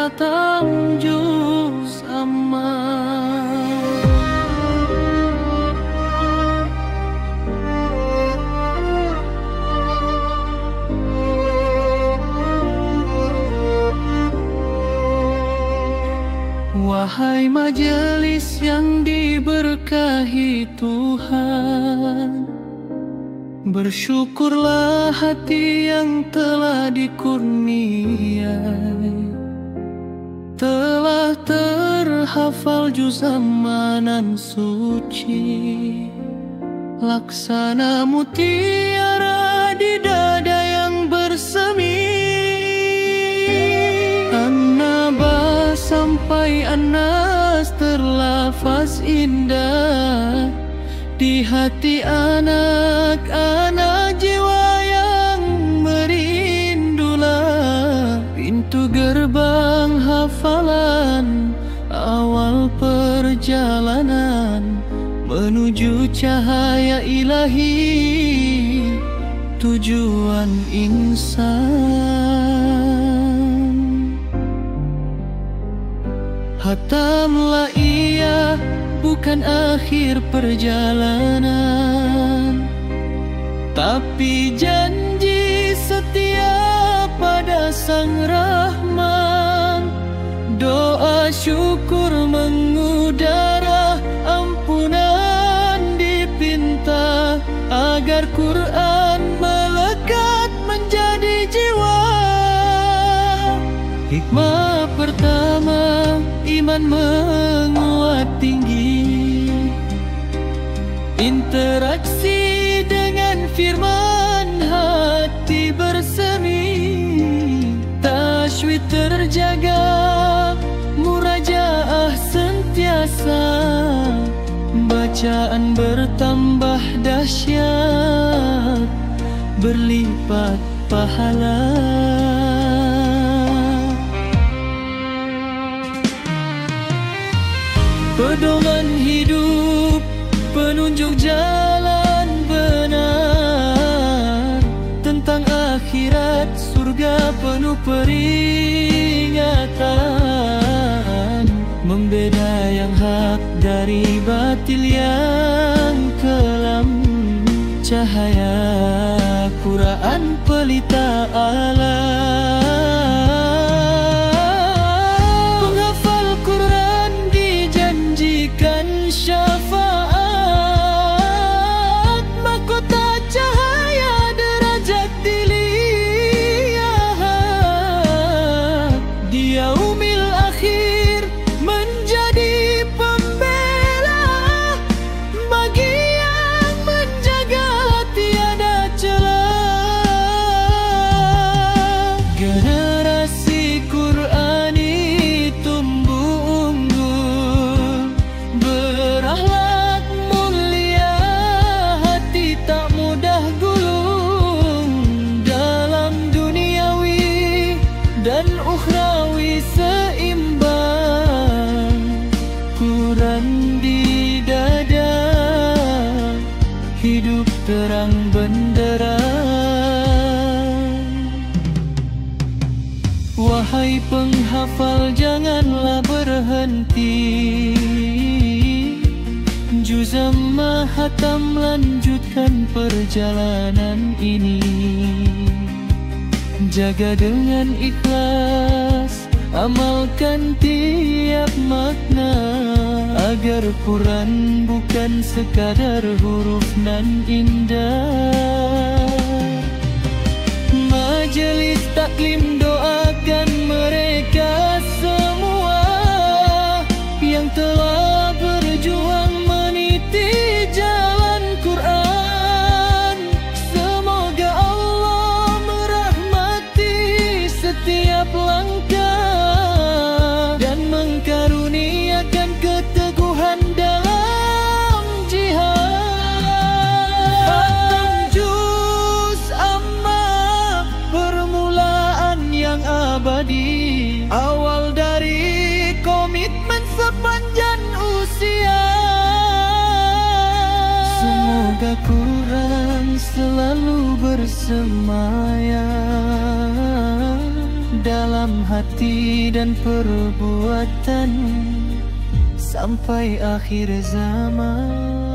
hatam juz amma. Wahai majelis yang diberkahi Tuhan, bersyukurlah hati yang telah dikurniai, telah terhafal juz amanan suci, laksana mutiara di dada yang bersemi. An-Naba sampai An-Nas terlafaz indah di hati anak-anak jiwa yang merindulah. Pintu gerbang hafalan awal perjalanan menuju cahaya ilahi, tujuan insan. Hatamlah ia bukan akhir perjalanan, tapi janji setia pada Sang Rahman. Doa syukur mengudara, ampunan dipinta, agar Quran melekat menjadi jiwa. Hikmah pertama, iman menguat tinggi, interaksi dengan firman hati bersemi, tasywi terjaga, murajaah sentiasa, bacaan bertambah dahsyat, berlipat pahala. Pedoman hidup, penunjuk jalan benar, tentang akhirat surga penuh peringatan, membeda yang hak dari batil yang kelam, cahaya Quran pelita alam. Syafaat mahkota cahaya derajat dilihat, di yaumil akhir menjadi pembela bagi yang menjaga tiada celah. Generasi Qurani tumbuh unggul, berakhlak mulia, hati tak mudah gulung, dalam duniawi dan ukhrawi seimbang. Quran di dada, hidup terang benderang. Wahai penghafal, janganlah berhenti, juz amma hatam, lanjutkan perjalanan ini. Jaga dengan ikhlas, amalkan tiap makna, agar Quran bukan sekadar huruf nan indah. Majelis taklim doakan mereka semua yang telah berjuang meniti jalan Quran. Semoga Allah merahmati setiap langkah dan mengkaruniakan keteguhan dalam jihad. Khatam juz amma, permulaan yang abadi, awal dari komitmen sepanjang usia. Semoga Quran selalu bersemayam dalam hati dan perbuatan sampai akhir zaman.